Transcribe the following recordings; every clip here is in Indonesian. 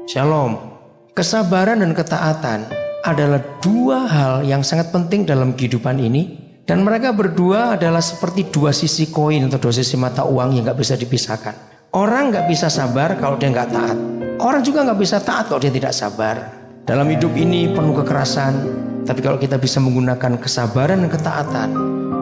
Shalom. Kesabaran dan ketaatan adalah dua hal yang sangat penting dalam kehidupan ini. Dan mereka berdua adalah seperti dua sisi koin atau dua sisi mata uang yang gak bisa dipisahkan. Orang gak bisa sabar kalau dia gak taat. Orang juga gak bisa taat kalau dia tidak sabar. Dalam hidup ini penuh kekerasan. Tapi kalau kita bisa menggunakan kesabaran dan ketaatan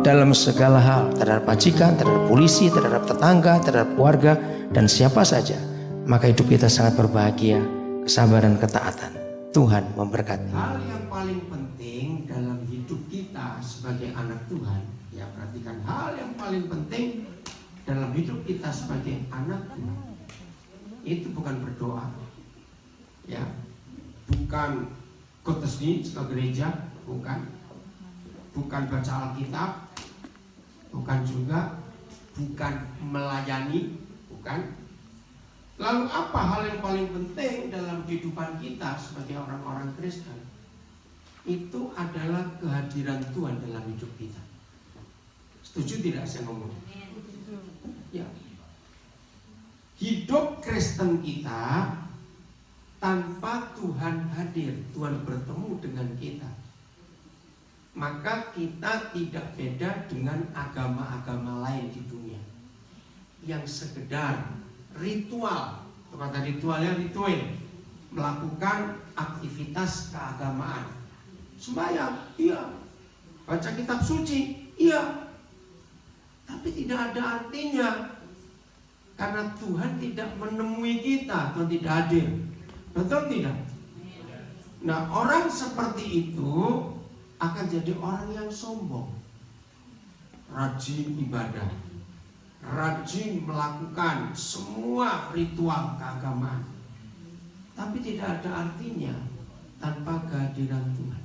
dalam segala hal, terhadap majikan, terhadap polisi, terhadap tetangga, terhadap keluarga, dan siapa saja, maka hidup kita sangat berbahagia. Kesabaran, ketaatan. Tuhan memberkati. Hal yang paling penting dalam hidup kita sebagai anak Tuhan, ya perhatikan, hal yang paling penting dalam hidup kita sebagai anak Tuhan itu bukan berdoa, ya, bukan khotbah ke gereja, bukan baca Alkitab, bukan melayani, bukan. Lalu apa hal yang paling penting dalam kehidupan kita sebagai orang-orang Kristen? Itu adalah kehadiran Tuhan dalam hidup kita. Setuju tidak saya ngomong? Ya. Hidup Kristen kita tanpa Tuhan hadir, Tuhan bertemu dengan kita, maka kita tidak beda dengan agama-agama lain di dunia yang sekedar ritual, kata ritualnya ritual, melakukan aktivitas keagamaan, sembahyang, iya, baca kitab suci, iya, tapi tidak ada artinya karena Tuhan tidak menemui kita, Tuhan tidak hadir, betul tidak? Nah, orang seperti itu akan jadi orang yang sombong, rajin ibadah, rajin melakukan semua ritual keagamaan, tapi tidak ada artinya tanpa kehadiran Tuhan.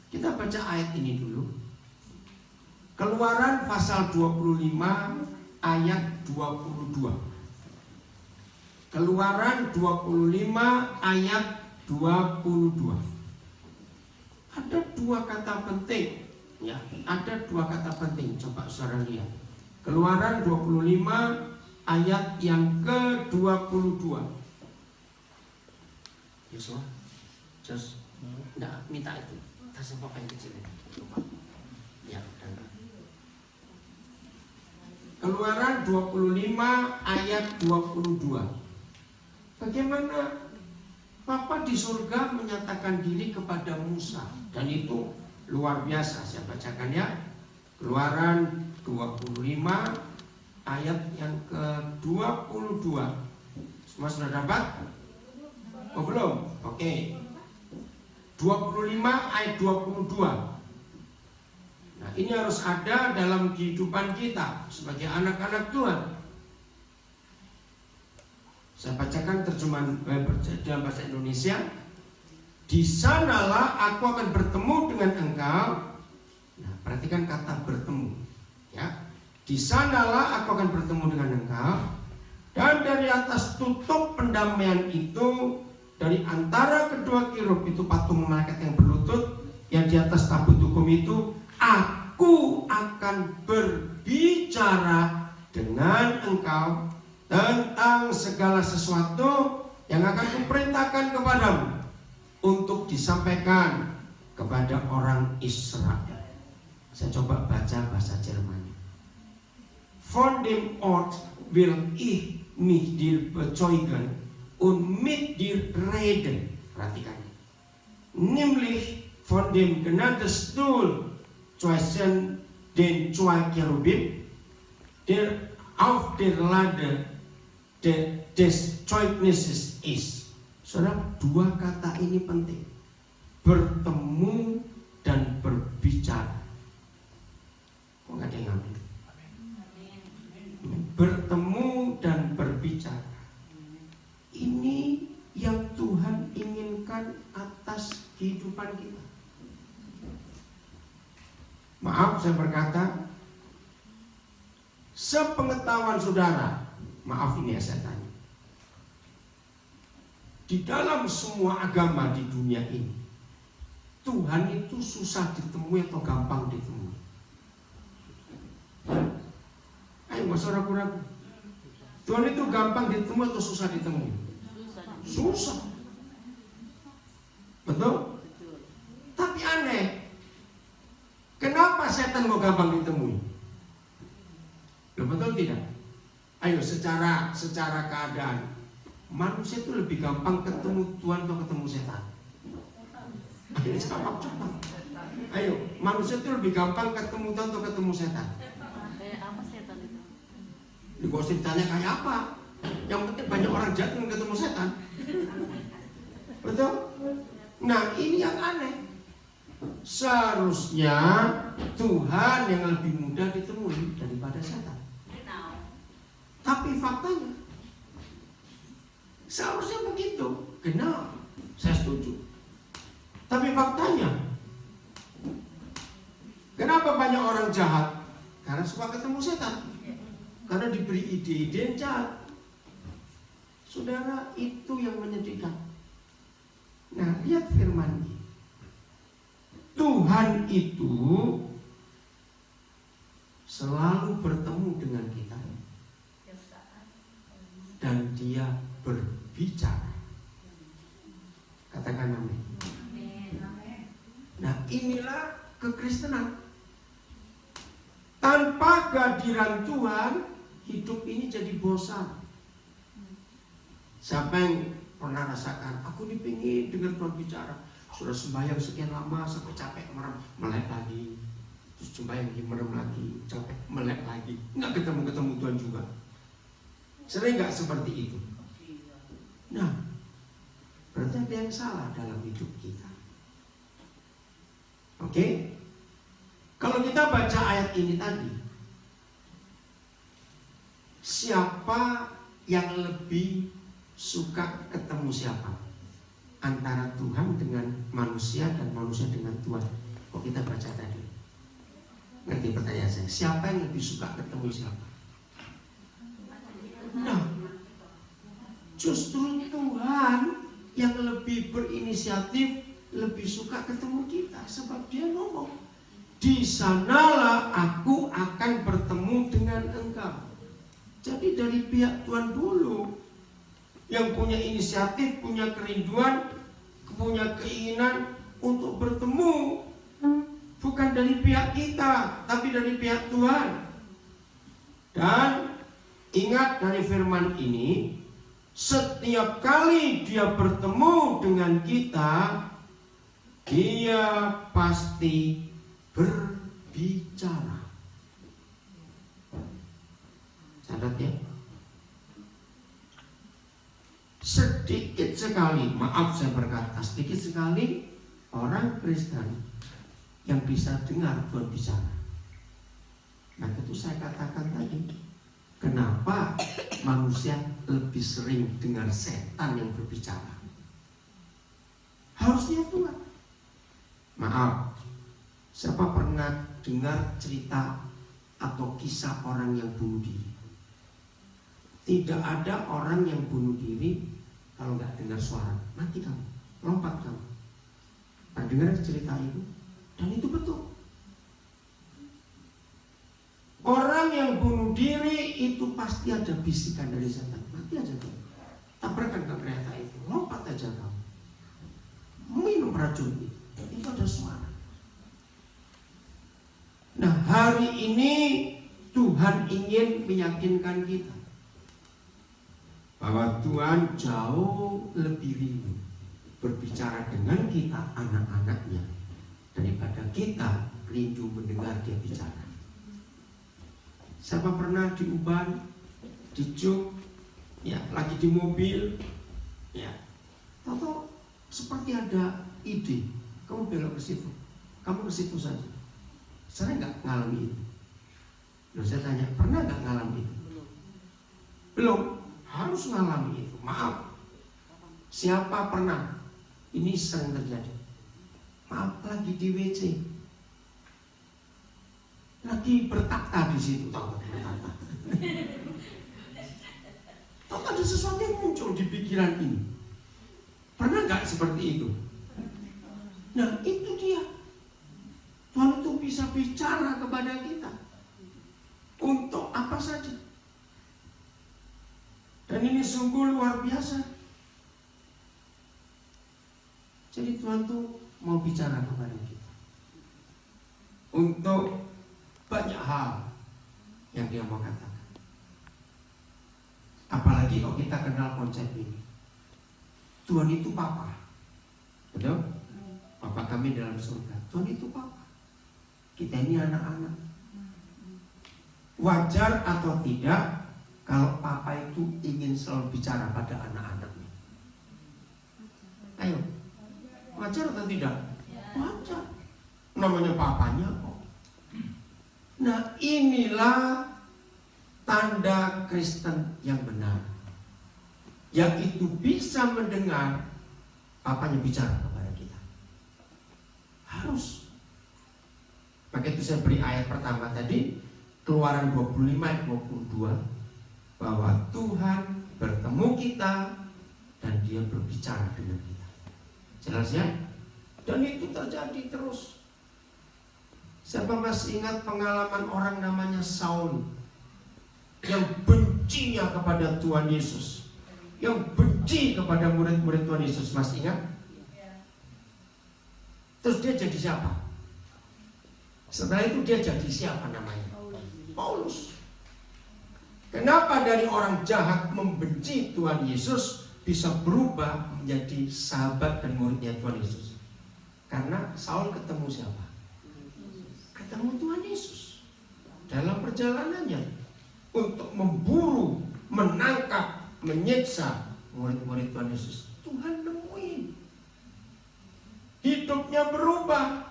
Kita baca ayat ini dulu. Keluaran pasal 25 ayat 22. Keluaran 25 ayat 22. Ada dua kata penting, ya, ada dua kata penting. Coba saudara lihat. Keluaran 25 ayat yang ke-22. Yosua, just enggak minta itu. Kasih papa yang kecil ini. Ya, dan Keluaran 25 ayat 22. Bagaimana Papa di surga menyatakan diri kepada Musa, dan itu luar biasa. Saya bacakan ya. Keluaran 25 ayat yang ke-22. Semua sudah dapat? Oh belum? Oke. 25 ayat 22. Nah, ini harus ada dalam kehidupan kita sebagai anak-anak Tuhan. Saya bacakan terjemahan dalam bahasa Indonesia. Di sanalah aku akan bertemu dengan engkau. Nah, perhatikan kata bertemu, ya. Di sanalah aku akan bertemu dengan engkau, dan dari atas tutup pendamaian itu, dari antara kedua kirub itu patung malaikat yang berlutut, yang di atas tabut hukum itu, aku akan berbicara dengan engkau tentang segala sesuatu yang akan kuperintahkan kepadamu untuk disampaikan kepada orang Israel. Saya coba baca bahasa Jerman. Von dem Ort will ich mich dir bezeugen und mit dir reden. Perhatikan. Nämlich von dem Gnadenstuhl zwischen den zwei Cherubim, der auf der Lade des Zeugnisses ist. Saudara, dua kata ini penting. Bertemu dan berbicara. Kok nggak ada yang ngambil? Bertemu dan berbicara. Ini yang Tuhan inginkan atas kehidupan kita. Maaf saya berkata, sepengetahuan saudara, maaf ini ya saya tanya, di dalam semua agama di dunia ini, Tuhan itu susah ditemui atau gampang ditemui? Ayo gak usah ragu-ragu. Tuhan itu gampang ditemui atau susah ditemui? Susah. Betul? Tapi aneh. Kenapa setan kok gampang ditemui? Loh, betul tidak? Ayo secara keadaan manusia itu lebih gampang ketemu Tuhan atau ketemu setan? Ayo cepat. Ayo, manusia itu lebih gampang ketemu Tuhan atau ketemu setan? Kayak apa setan itu? Gak usah ditanya kayak apa. Yang penting banyak orang jahat yang ketemu setan. Betul? Nah, ini yang aneh. Seharusnya Tuhan yang lebih mudah ditemui daripada setan. Tapi faktanya seharusnya begitu. Kenapa? Saya setuju. Tapi faktanya, kenapa banyak orang jahat? Karena suka ketemu setan. Karena diberi ide-ide yang jahat. Saudara, itu yang menyedihkan. Nah, lihat firman ini. Tuhan itu selalu bertemu dengan kita. Dan dia berbicara. Katakan amin. Nah, inilah kekristenan. Tanpa kehadiran Tuhan, hidup ini jadi bosan. Siapa yang pernah rasakan, aku dipingin dengar Tuhan bicara. Sudah sembahyang sekian lama sampai capek merem, melek lagi. Terus sembahyang lagi, merem lagi, capek, melek lagi. Nggak ketemu Tuhan juga. Sering nggak seperti itu? Nah, berarti ada yang salah dalam hidup kita. Oke? Kalau kita baca ayat ini tadi, siapa yang lebih suka ketemu siapa? Antara Tuhan dengan manusia dan manusia dengan Tuhan. Kok kita baca tadi? Ngerti pertanyaan saya? Siapa yang lebih suka ketemu siapa? Nah, justru Tuhan yang lebih berinisiatif, lebih suka ketemu kita. Sebab dia ngomong, di sanalah aku akan bertemu dengan engkau. Jadi dari pihak Tuhan dulu yang punya inisiatif, punya kerinduan, punya keinginan untuk bertemu. Bukan dari pihak kita, tapi dari pihak Tuhan. Dan ingat dari firman ini, setiap kali dia bertemu dengan kita, dia pasti berbicara. Catat ya. Sedikit sekali, maaf saya berkata, sedikit sekali orang Kristen yang bisa dengar Tuhan bicara. Nah, itu saya katakan tadi, kenapa manusia lebih sering dengar setan yang berbicara? Harusnya Tuhan. Maaf, siapa pernah dengar cerita atau kisah orang yang bunuh diri? Tidak ada orang yang bunuh diri kalau nggak dengar suara, mati kamu, lompat kamu. Nah, dengar cerita itu, dan itu betul. Orang yang bunuh diri itu pasti ada bisikan dari setan. Mati aja kamu, tabrakan ke kereta itu, lompat aja kamu, minum racun itu ada suara. Nah, hari ini Tuhan ingin meyakinkan kita bahwa Tuhan jauh lebih rindu berbicara dengan kita, anak-anaknya, daripada kita rindu mendengar dia bicara. Siapa pernah di Uban, di Juk, ya, lagi di mobil, ya, atau seperti ada ide, kamu belok ke situ, kamu ke situ saja. Saya nggak ngalami itu. Lalu saya tanya, pernah nggak ngalami itu? Belum. Harus ngalami itu. Maaf, siapa pernah? Ini sering terjadi. Maaf, lagi di WC, lagi bertakta di situ, tahu bertakta. Tahu ada sesuatu yang muncul di pikiran ini. Pernah nggak seperti itu? Nah, itu dia. Tuhan itu bisa bicara kepada kita untuk apa saja. Dan ini sungguh luar biasa. Jadi Tuhan tuh mau bicara kepada kita untuk banyak hal yang Dia mau katakan. Apalagi kalau kita kenal konsep ini, Tuhan itu Papa, betul? Papa kami dalam surga. Tuhan itu Papa. Kita ini anak-anak. Wajar atau tidak kalau Papa itu ingin selalu bicara pada anak-anaknya? Ayo, wajar atau tidak? Wajar. Namanya papanya kok. Nah, inilah tanda Kristen yang benar, yaitu bisa mendengar papanya bicara kepada kita. Harus. Maka itu saya beri ayat pertama tadi, Keluaran 25 ayat 22, bahwa Tuhan bertemu kita dan Dia berbicara dengan kita. Jelas ya? Dan itu terjadi terus. Siapa masih ingat pengalaman orang namanya Saul yang bencinya kepada Tuhan Yesus, yang benci kepada murid-murid Tuhan Yesus? Masih ingat? Terus dia jadi siapa? Setelah itu dia jadi siapa namanya? Paulus. Kenapa dari orang jahat membenci Tuhan Yesus bisa berubah menjadi sahabat dan muridnya Tuhan Yesus? Karena Saul ketemu siapa? Ketemu Tuhan Yesus dalam perjalanannya untuk memburu, menangkap, menyiksa murid-murid Tuhan Yesus. Tuhan nemuin, hidupnya berubah.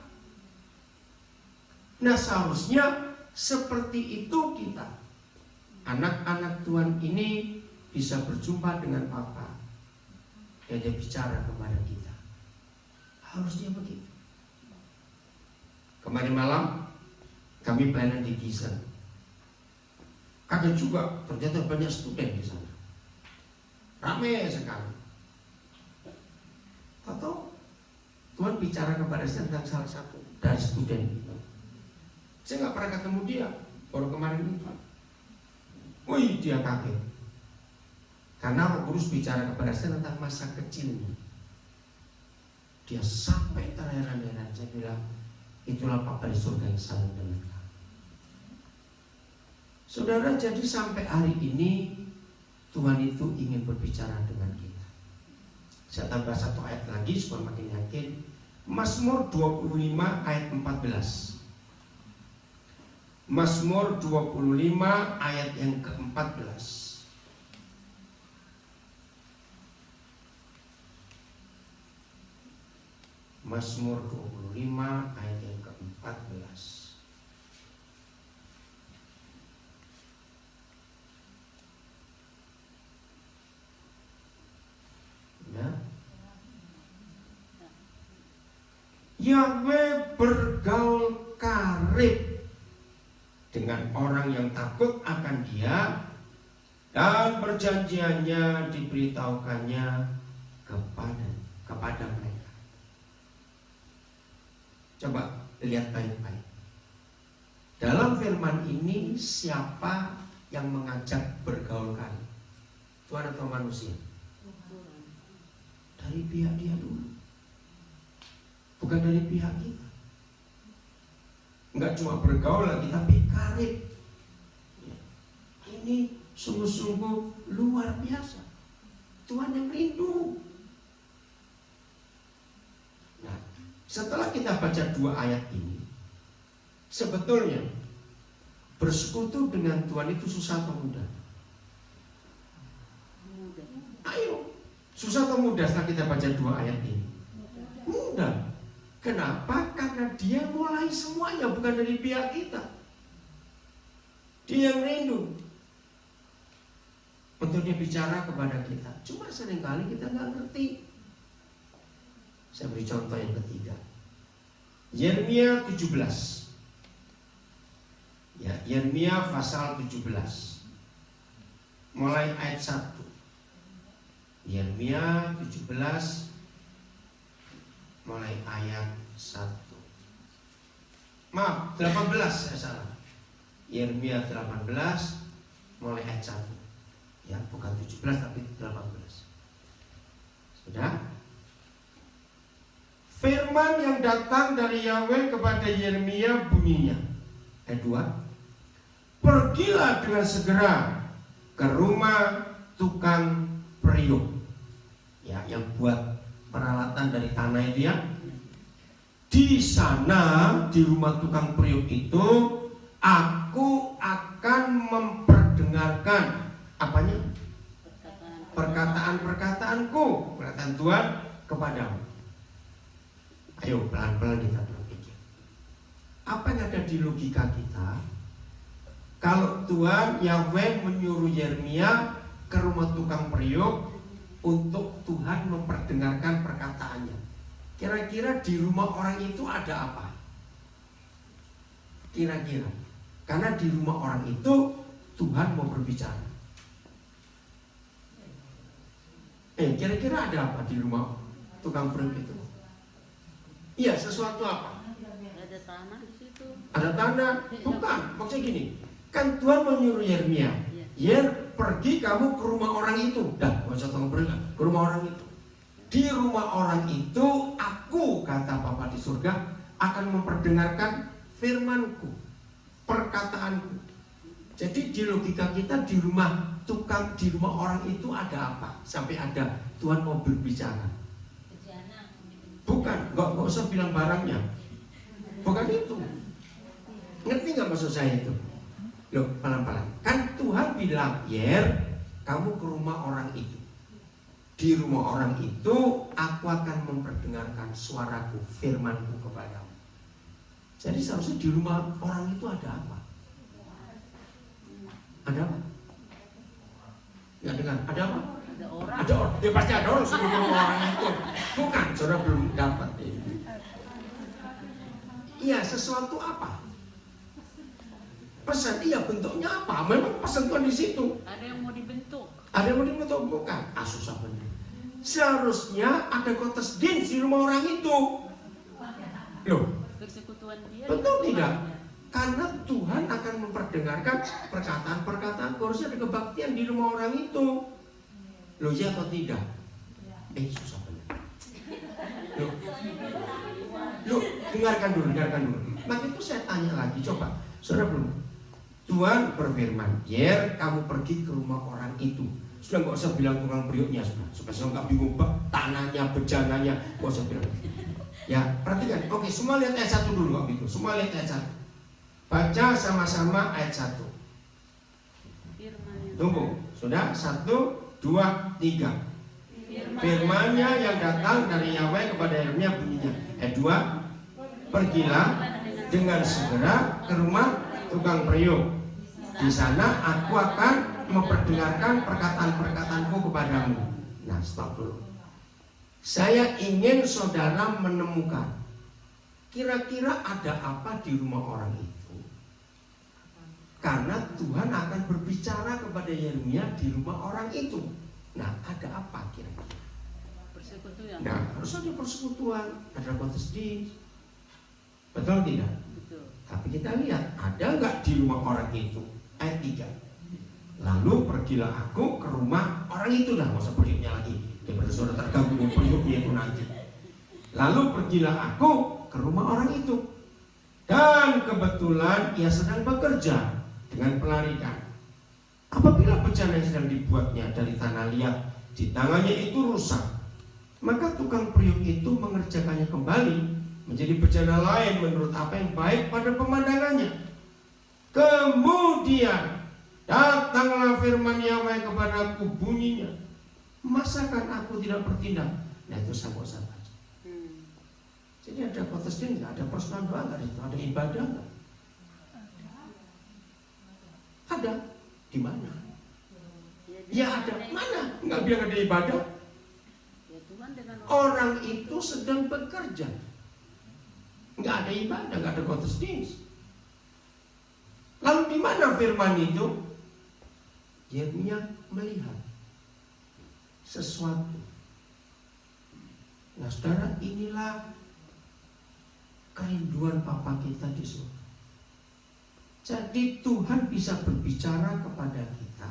Nah, seharusnya seperti itu kita, anak-anak Tuhan ini, bisa berjumpa dengan Papa dan Dia bicara kepada kita. Harusnya begitu. Kemarin malam kami pelayanan di Gisen. Ada juga ternyata banyak student di sana. Ramai sekali. Atau Tuhan bicara kepada saya tentang salah satu dari student itu. Saya nggak pernah ketemu dia, baru kemarin itu. Wih, dia kaget. Karena Roh Kudus bicara kepada saya tentang masa kecilnya. Dia sampai terheran-heran. Saya bilang, itulah Papa di surga yang saling dengan kamu. Saudara, jadi sampai hari ini Tuhan itu ingin berbicara dengan kita. Saya tambah satu ayat lagi supaya makin yakin. Mazmur 25 ayat 14. Mazmur 25 ayat yang ke-14. Mazmur 25 ayat yang ke-14. Ya. Yahweh bergaul karib dengan orang yang takut akan Dia, dan perjanjiannya diberitahukannya kepada mereka. Coba lihat baik-baik. Dalam firman ini siapa yang mengajak bergaul karib? Tuhan atau manusia? Dari pihak Dia dulu, bukan dari pihak kita. Enggak cuma bergaul lagi, tapi karib. Ini sungguh-sungguh luar biasa. Tuhan yang rindu. Nah, setelah kita baca dua ayat ini, sebetulnya bersekutu dengan Tuhan itu susah atau mudah? Ayo, susah atau mudah setelah kita baca dua ayat ini? Mudah. Kenapa? Karena Dia mulai semuanya, bukan dari pihak kita. Dia yang rindu untuk Dia bicara kepada kita. Cuma seringkali kita nggak ngerti. Saya beri contoh yang ketiga. Yeremia 17. Ya, Yeremia pasal 17. Mulai ayat 1. Yeremia 17 mulai ayat 1. Maaf, 18 saya salah. Yeremia 18 mulai ayat 1. Ya, bukan 17 tapi 18. Sudah? Firman yang datang dari Yahweh kepada Yeremia bunyinya. Ayat 2. Pergilah dengan segera ke rumah tukang periuk. Ya, yang buat peralatan dari tanah itu ya. Di sana, di rumah tukang periuk itu, aku akan memperdengarkan apanya? Perkataan-perkataanku, perkataan Tuhan kepadamu. Ayo pelan-pelan kita berpikir. Apa yang ada di logika kita? Kalau Tuhan Yahweh menyuruh Yeremia ke rumah tukang periuk untuk Tuhan memperdengarkan perkataannya, kira-kira di rumah orang itu ada apa? Kira-kira, karena di rumah orang itu Tuhan mau berbicara. Kira-kira ada apa di rumah tukang periuk itu? Iya, sesuatu apa? Ada tanah di situ. Ada tanah? Bukan, maksudnya gini. Kan Tuhan menyuruh Yeremia, Yer, pergi kamu ke rumah orang itu. Dah, gak usah tolong pergi ke rumah orang itu. Di rumah orang itu, aku, kata Bapa di surga, akan memperdengarkan firmanku, perkataanku. Jadi di logika kita di rumah tukang, di rumah orang itu ada apa? Sampai ada Tuhan mau berbicara. Bukan, gak usah bilang barangnya. Bukan itu. Ngerti gak maksud saya itu? Loh, pelan-pelan. Kan Tuhan bilang, Yer, kamu ke rumah orang itu. Di rumah orang itu, aku akan memperdengarkan suaraku, firmanku kepadamu. Jadi seharusnya di rumah orang itu ada apa? Ada apa? Nggak dengar, ada apa? Ada orang. Ada orang, ya pasti ada orang sebelum rumah orang itu. Bukan, saudara belum dapat. Iya, sesuatu apa? Pesan, iya bentuknya apa? Memang pesan Tuhan di situ. Ada yang mau dibentuk. Ada yang mau dibentuk, bukan? Susah benar. Seharusnya ada kotes din di rumah orang itu. Loh, Persekutuan dia. betul tidak? Karena Tuhan akan memperdengarkan perkataan-perkataan. Harusnya ada kebaktian di rumah orang itu. Loh, ya atau tidak? Susah benar. Loh, dengarkan dulu. Maka itu saya tanya lagi, coba. Saudara belum? Tuhan berfirman, Yer, kamu pergi ke rumah orang itu. Sudah nggak usah bilang tukang periuknya, supaya saya nggak bingung tanahnya, bejananya, nggak usah bilang. Ya, perhatikan. Oke, semua lihat ayat 1 dulu kok gitu. Semua lihat ayat 1. Baca sama-sama ayat 1. Tunggu, sudah? 1, 2, 3. Firman-Nya yang datang dari Yahweh kepada Yeremia bunyinya. Ayat 2. Pergilah dengan segera ke rumah tukang periuk. Di sana aku akan memperdengarkan perkataan-perkataanku kepadamu. Nah, stop dulu. Saya ingin saudara menemukan kira-kira ada apa di rumah orang itu. Karena Tuhan akan berbicara kepada Yeremia di rumah orang itu. Nah, ada apa kira-kira? Persekutuan. Nah, harus ada persekutuan, ada kotes din. Betul tidak? Betul. Tapi kita lihat, ada nggak di rumah orang itu? Ayat 3. Lalu pergilah aku ke rumah orang itu. Dah, nggak usah periuknya lagi. Daripada saudara terganggu dengan periuknya itu nanti. Lalu pergilah aku ke rumah orang itu. Dan kebetulan ia sedang bekerja dengan pelarikan. Apabila bejana yang sedang dibuatnya dari tanah liat di tangannya itu rusak, maka tukang periuk itu mengerjakannya kembali menjadi bejana lain menurut apa yang baik pada pemandangannya. Kemudian datanglah firman Yahweh kepadaku bunyinya, masakan aku tidak bertindak? Nah, itu saya baca. Jadi ada kotes din nggak? Ada persekutuan doa nggak? Ada ibadah nggak? Ada. Di mana? Ya ada. Mana? Nggak bilang ada ibadah. Orang itu sedang bekerja. Nggak ada ibadah, nggak ada kotes din. Lalu di mana firman itu? Yeremia melihat sesuatu. Nah, saudara, inilah kerinduan Bapa kita di surga. Jadi Tuhan bisa berbicara kepada kita,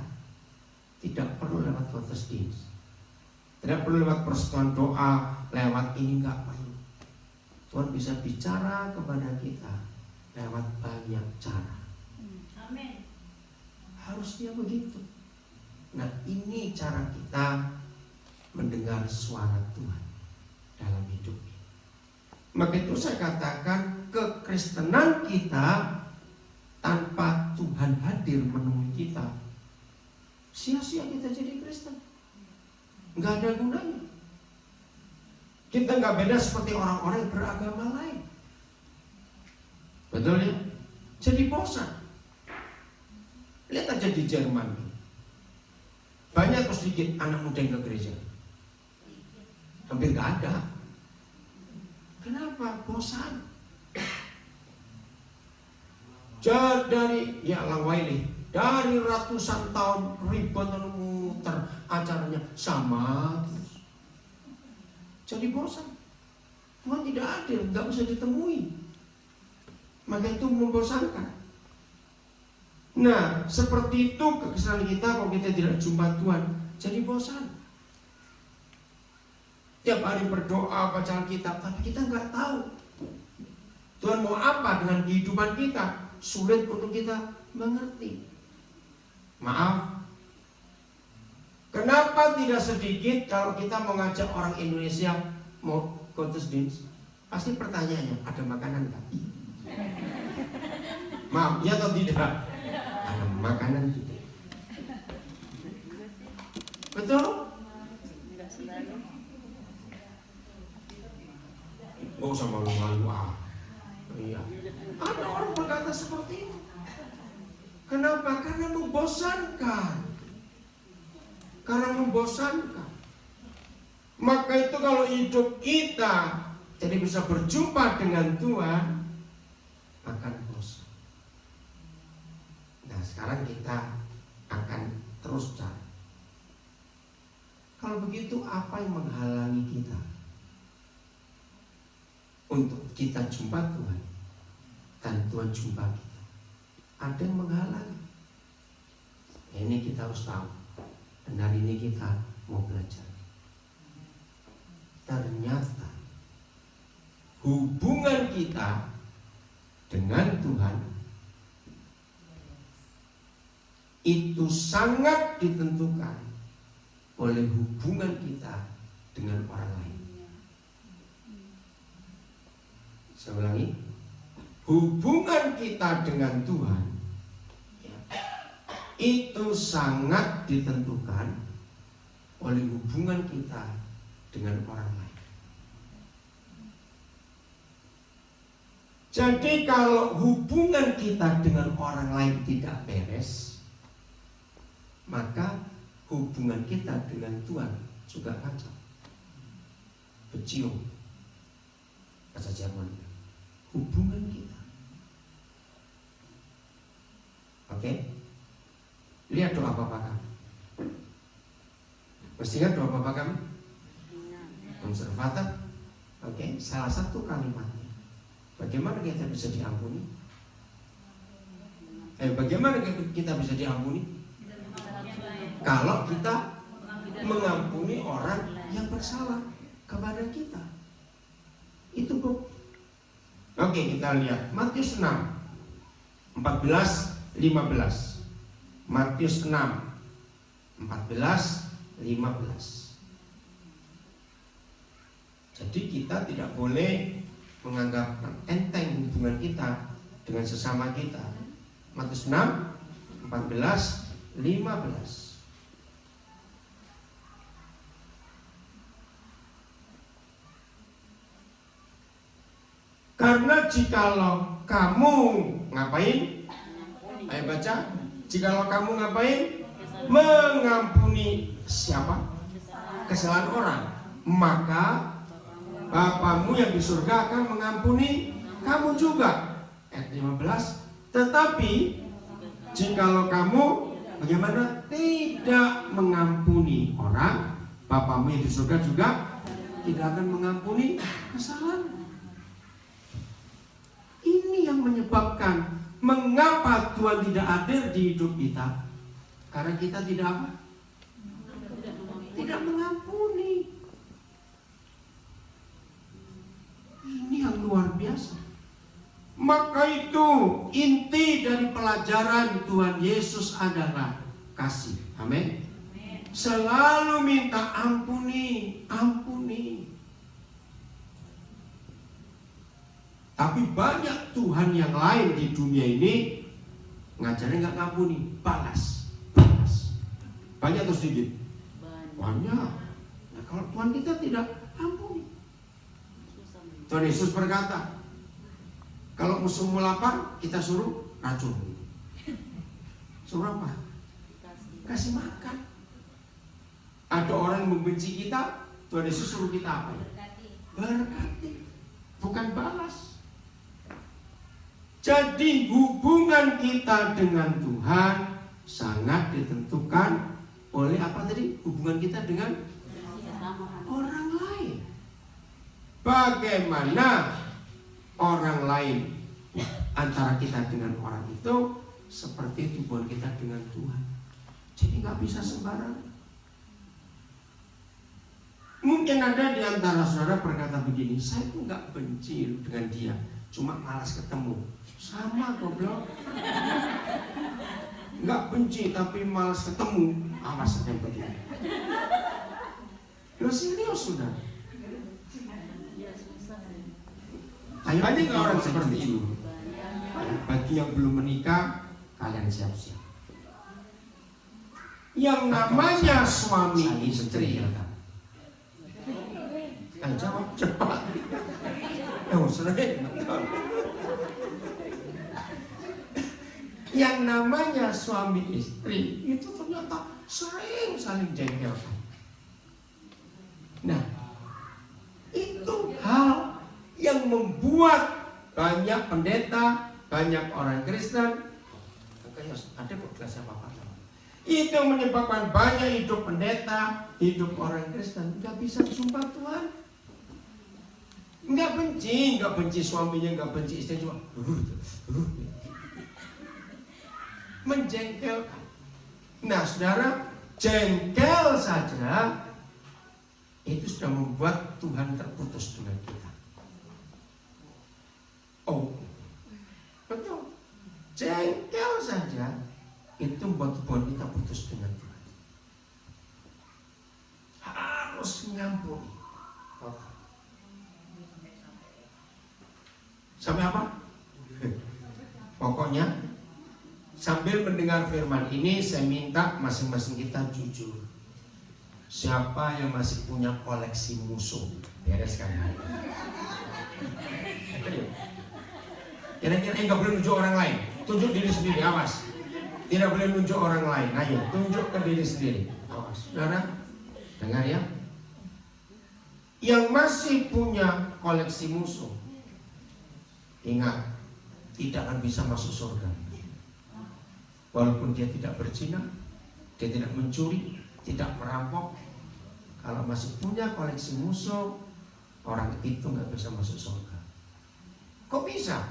tidak perlu lewat kotes din, tidak perlu lewat persekutuan doa, lewat ini nggak perlu. Tuhan bisa bicara kepada kita lewat banyak cara. Amin. Harusnya begitu. Nah, ini cara kita mendengar suara Tuhan dalam hidup ini. Maka itu saya katakan kekristenan kita tanpa Tuhan hadir menemui kita, sia-sia kita jadi Kristen. Nggak ada gunanya. Kita nggak beda seperti orang-orang yang beragama lain. Betul ya? Jadi bosan. Lihat aja di Jerman. Banyak atau sedikit anak muda yang ke gereja? Hampir nggak ada. Kenapa? Bosan. Dari Langwaili, dari ratusan tahun ribuan muter acaranya sama terus. Jadi bosan. Tuhan tidak adil, nggak bisa ditemui. Maka itu membosankan. Nah, seperti itu kekesalan kita kalau kita tidak jumpa Tuhan, jadi bosan. Tiap hari berdoa, baca Alkitab, tapi kita nggak tahu Tuhan mau apa dengan kehidupan kita. Sulit untuk kita mengerti. Maaf, kenapa tidak sedikit kalau kita mengajak orang Indonesia mau Gottesdienst, pasti pertanyaannya, ada makanan nggak? Maaf, ya atau tidak? Ada makanan tidak? Betul? Enggak selalu. Gak usah malu-malu. Iya. Ada orang berkata seperti itu. Kenapa? Karena membosankan. Karena membosankan. Maka itu kalau hidup kita jadi bisa berjumpa dengan Tuhan, akan bosan. Nah, sekarang kita akan terus cari. Kalau begitu, apa yang menghalangi kita untuk kita jumpa Tuhan dan Tuhan jumpa kita? Ada yang menghalangi. Ini kita harus tahu. Dan hari ini kita mau belajar. Ternyata hubungan kita dengan Tuhan itu sangat ditentukan oleh hubungan kita dengan orang lain. Saya ulangi, hubungan kita dengan Tuhan itu sangat ditentukan oleh hubungan kita dengan orang lain. Jadi kalau hubungan kita dengan orang lain tidak beres, maka hubungan kita dengan Tuhan juga kacau. Beziehung, bahasa Jerman. Hubungan kita. Oke? Lihat doa Bapak kami. Mesti ingat doa Bapak kami? Konservator. Oke, salah satu kalimatnya. Bagaimana kita bisa diampuni? Bagaimana kita bisa diampuni? Kalau kita mengampuni orang yang bersalah kepada kita. Itu kok. Oke, kita lihat Matius 6 14 15. Matius 6 14 15. Jadi kita tidak boleh menganggap enteng hubungan kita dengan sesama kita. Matius 6 14 15. Karena jikalau kamu ngapain? Ayo baca. Jikalau kamu ngapain? Mengampuni siapa? Kesalahan orang, maka Bapamu yang di surga akan mengampuni kamu juga. Ayat 15. Tetapi jikalau kamu bagaimana? Tidak mengampuni orang, Bapamu yang di surga juga tidak akan mengampuni kesalahan. Ini yang menyebabkan mengapa Tuhan tidak hadir di hidup kita. Karena kita tidak apa? Tidak mengampuni. Ini yang luar dari pelajaran Tuhan Yesus adalah kasih. Amin. Selalu minta ampuni, ampuni. Tapi banyak Tuhan yang lain di dunia ini ngajarin nggak ngampuni, balas, balas. Banyak atau sedikit? Banyak. Nah, kalau Tuhan kita tidak ampuni. Tuhan Yesus berkata, kalau musuhmu lapar, kita suruh racun. Suruh apa? Kasih makan. Ada orang yang membenci kita, Tuhan Yesus suruh kita apa? Berkati. Bukan balas. Jadi hubungan kita dengan Tuhan sangat ditentukan oleh apa tadi? Hubungan kita dengan orang lain. Bagaimana orang lain antara kita dengan orang itu seperti hubungan kita dengan Tuhan. Jadi nggak bisa sembarangan. Mungkin ada di antara saudara berkata begini, saya tuh nggak benci dengan dia, cuma malas ketemu. Sama goblok. Nggak benci tapi malas ketemu. Awas yang begini. Lo serius sudah. Ayo ada nggak orang seperti itu? Bagi yang belum menikah, kalian siap-siap. Yang namanya suami istri. Jawab cepat. Yang namanya suami istri itu ternyata sering saling jengkel. Nah, itu hal yang membuat banyak pendeta, banyak orang Kristen, ada kok kelasnya apa-apa. Itu menyebabkan banyak hidup pendeta, hidup orang Kristen nggak bisa sumpah Tuhan. Nggak benci suaminya, nggak benci istri, cuma menjengkelkan. Nah, saudara, jengkel saja itu sudah membuat Tuhan terputus dengan kita. Oh, betul. Jengkel saja itu membuat hubungan kita putus dengan Tuhan. Harus mengampuni. Sampai apa? Pokoknya sambil mendengar firman ini, saya minta masing-masing kita jujur. Siapa yang masih punya koleksi musuh? Bereskan. Kira-kira nggak boleh nunjuk orang lain, tunjuk diri sendiri, awas. Tidak boleh nunjuk orang lain. Ayo, tunjuk ke diri sendiri. Awas. Saudara, dengar ya. Yang masih punya koleksi musuh, ingat, tidak akan bisa masuk surga. Walaupun dia tidak berzina, dia tidak mencuri, tidak merampok. Kalau masih punya koleksi musuh, orang itu nggak bisa masuk surga. Kok bisa?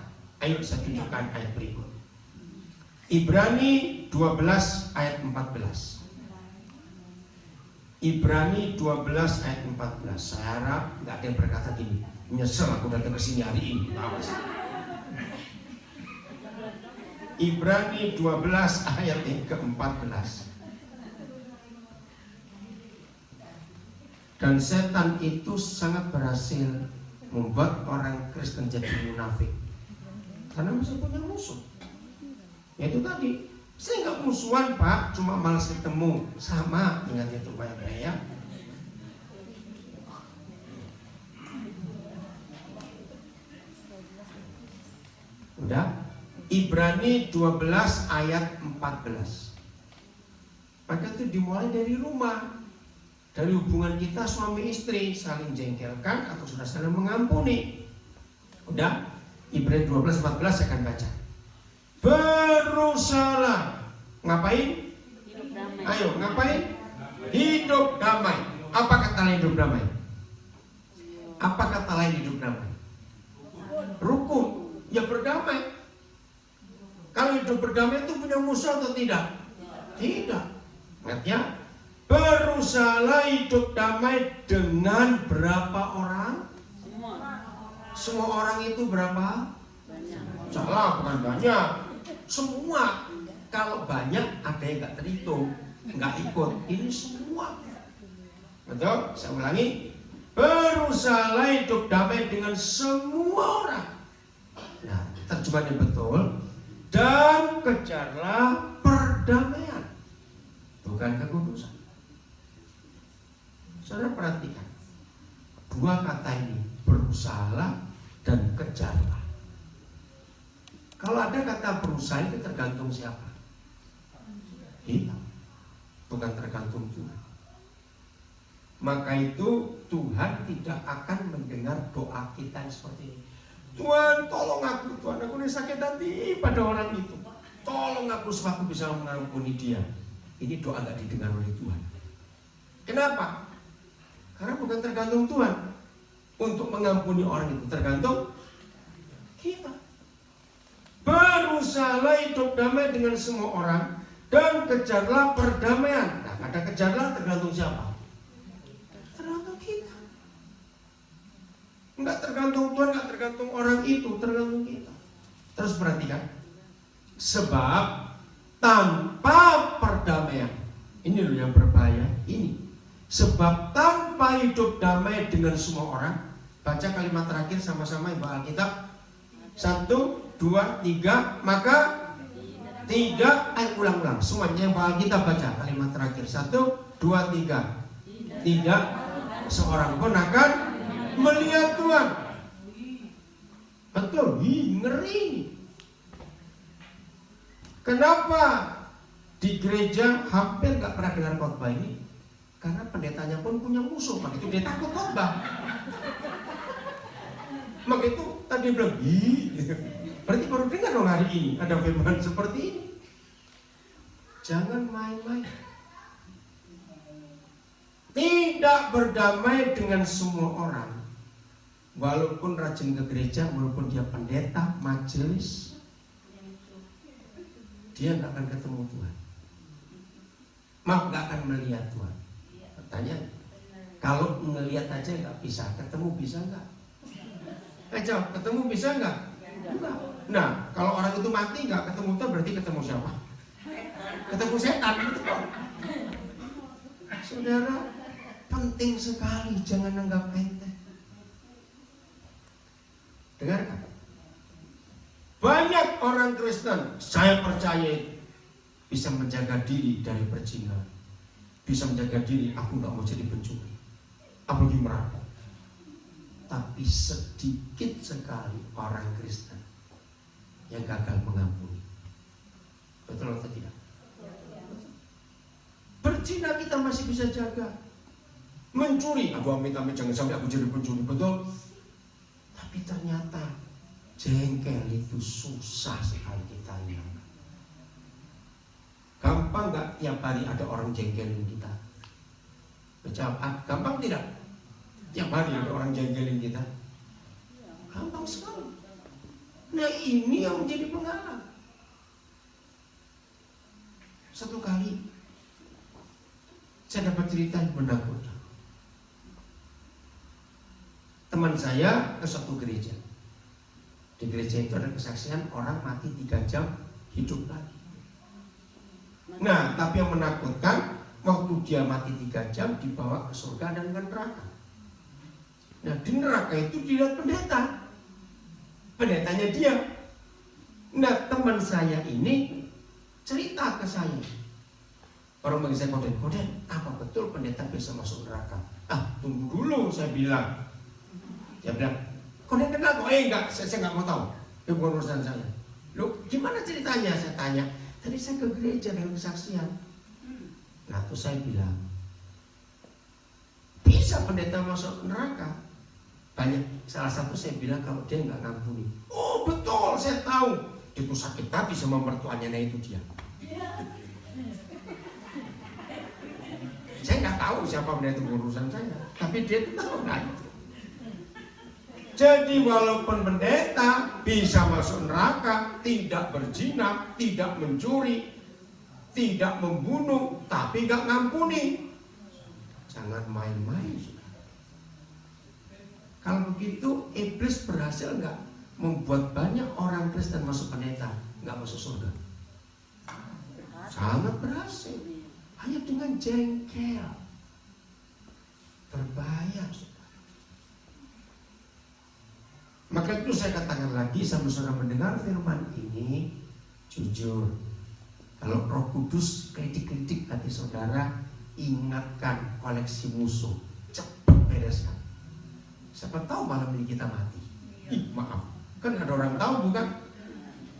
Ayo saya tunjukkan ayat berikut. Ibrani 12 ayat 14. Ibrani 12 ayat 14. Saya harap nggak ada yang berkata gini, menyesal aku datang ke sini hari ini. Awas. Ibrani 12 ayat yang ke-14. Dan setan itu sangat berhasil membuat orang Kristen jadi munafik karena masih punya musuh. Yaitu tadi, saya nggak musuhan Pak, cuma malas ketemu. Sama, ingat itu baik-baik ya. Udah? Ibrani 12 ayat 14. Maka itu dimulai dari rumah. Dari hubungan kita suami istri, saling jengkelkan atau sudah saling mengampuni. Udah? Ibrani 12 14 saya akan baca. Berusaha ngapain? Hidup damai. Ayo ngapain? Hidup damai. Apa kata lain hidup damai? Apa kata lain hidup damai? Rukun. Ya berdamai. Kalau hidup berdamai itu punya musuh atau tidak? Tidak. Ingat ya. Berusaha hidup damai dengan berapa orang? Semua orang itu berapa? Banyak. Salah, bukan banyak. semua. Kalau banyak ada yang nggak terhitung, nggak ikut. Ini semua. Betul? Saya ulangi. Berusahalah hidup damai dengan semua orang. Nah, terjemahan yang betul. Dan kejarlah perdamaian, bukan kekudusan. Saudara perhatikan dua kata ini, berusahalah dan kejarlah. Kalau ada kata berusaha itu tergantung siapa? Kita, bukan tergantung Tuhan. Maka itu Tuhan tidak akan mendengar doa kita yang seperti ini. Tuhan tolong aku, Tuhan aku ini sakit hati pada orang itu. Tolong aku supaya aku bisa mengampuni dia. Ini doa gak didengar oleh Tuhan. Kenapa? Karena bukan tergantung Tuhan untuk mengampuni orang itu, tergantung kita. Berusahalah hidup damai dengan semua orang dan kejarlah perdamaian. Nah, kata kejarlah tergantung siapa? Tergantung kita. Enggak tergantung Tuhan, enggak tergantung orang itu, tergantung kita. Terus perhatikan. Sebab tanpa perdamaian, ini loh yang berbahaya, ini. Sebab tanpa hidup damai dengan semua orang. Baca kalimat terakhir sama-sama Ibu Alkitab. 1, 2, 3. Maka tidak, ulang-ulang semuanya Ibu Alkitab baca kalimat terakhir. 1, 2, 3. Tidak seorang pun akan melihat Tuhan. Betul, ngeri. Kenapa di gereja hampir gak pernah dengar khotbah ini? Karena pendetanya pun punya musuh, maka itu dia takut khotbah. Maka itu tadi bilang, berarti baru dengar dong hari ini ada firman seperti ini. Jangan main-main. Tidak berdamai dengan semua orang. Walaupun rajin ke gereja, walaupun dia pendeta, majelis, dia gak akan ketemu Tuhan. Gak akan melihat Tuhan. Tanya, kalau ngelihat aja nggak bisa, ketemu bisa nggak? Jawab, ketemu bisa nggak? Enggak. Nah, kalau orang itu mati nggak ketemu Tuhan, berarti ketemu siapa? Ketemu setan, betul. Saudara, penting sekali, jangan anggap enteng. Dengarkan. Banyak orang Kristen, saya percaya bisa menjaga diri dari perzinahan. Bisa menjaga diri, aku gak mau jadi pencuri, apalagi merampok. Tapi sedikit sekali orang Kristen yang gagal mengampuni. Betul atau tidak? Berzina kita masih bisa jaga. Mencuri, aku amit-amit jangan sampai aku jadi pencuri, betul. Tapi ternyata jengkel itu susah sekali kita hilangkan. Gampang gak tiap hari ada orang jengkelin kita? Jawab, gampang tidak? Tiap hari ada orang jengkelin kita? Gampang sekali. Nah ini yang menjadi penghalang. Satu kali saya dapat cerita yang menakutkan. Teman saya ke suatu gereja. Di gereja itu ada kesaksian orang mati 3 jam hidup lagi. Nah, tapi yang menakutkan, waktu dia mati 3 jam dibawa ke surga dan ke neraka. Nah, di neraka itu dilihat pendeta. Pendetanya dia. Nah, teman saya ini cerita ke saya. Orang bagi saya Koden, apa betul pendeta bisa masuk neraka? Tunggu dulu, saya bilang. Dia bilang, Koden kenal kok? Enggak, saya enggak mau tahu. Itu bukan urusan saya. Loh, gimana ceritanya? Saya tanya. Tadi saya ke gereja dengan kesaksian. Nah, terus saya bilang, bisa pendeta masuk neraka? Banyak. Salah satu saya bilang kalau dia nggak ngampuni. Oh betul, saya tahu. Itu sakit hati sama mertuanya, nah itu dia. Saya nggak tahu siapa pendeta, urusan saya. Tapi dia tahu, nah itu. Jadi walaupun pendeta bisa masuk neraka, tidak berzina, tidak mencuri, tidak membunuh, tapi gak ngampuni. Jangan main-main. Kalau begitu, iblis berhasil gak membuat banyak orang Kristen masuk pendeta? nggak masuk surga. Sangat berhasil. Hanya dengan jengkel. Berbahaya. Maka itu saya katakan lagi, sambil saudara mendengar firman ini, jujur, kalau Roh Kudus kritik-kritik hati saudara, ingatkan koleksi musuh, cepat bereskan. Siapa tahu malam ini kita mati. Ih, maaf, kan ada orang tahu bukan?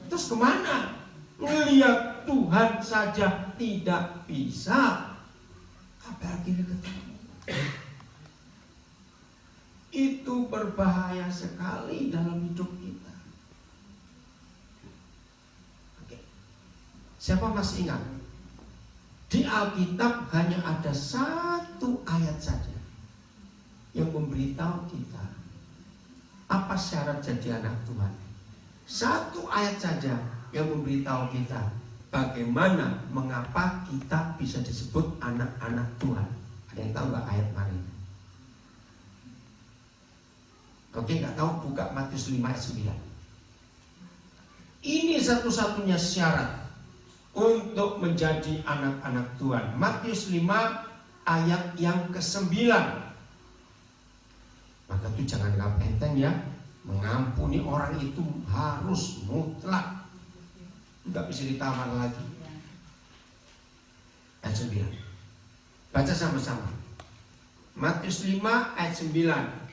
Terus kemana? Melihat Tuhan saja tidak bisa, apalagi ketemu. Itu berbahaya sekali dalam hidup kita. Oke. Siapa masih ingat? Di Alkitab hanya ada satu ayat saja yang memberitahu kita apa syarat jadi anak Tuhan. Satu ayat saja yang memberitahu kita bagaimana, mengapa kita bisa disebut anak-anak Tuhan. Ada yang tahu nggak ayat mana itu? Oke, nggak tahu, buka Matius 5 ayat 9. Ini satu-satunya syarat untuk menjadi anak-anak Tuhan. Matius 5 ayat yang ke-9. Maka itu jangan anggap enteng ya. Mengampuni orang itu harus mutlak, nggak bisa ditawar lagi. Ayat 9. Baca sama-sama. Matius 5 ayat 9.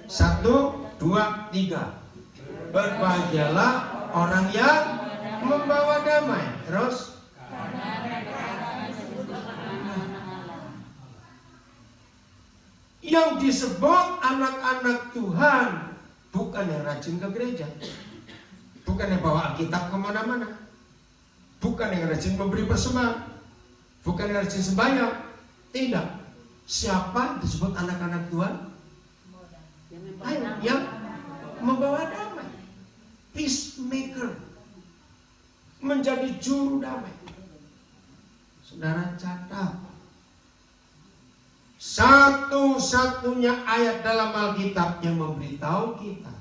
1, 2, 3. Berbahagialah orang yang membawa damai. Terus yang disebut anak-anak Tuhan bukan yang rajin ke gereja, bukan yang bawa Alkitab kemana-mana, bukan yang rajin memberi persembahan, bukan yang rajin sembahyang. Tidak. Siapa disebut anak-anak Tuhan? Ayo, yang membawa damai, peacemaker, menjadi juru damai. Saudara catat, satu-satunya ayat dalam Alkitab yang memberitahu kita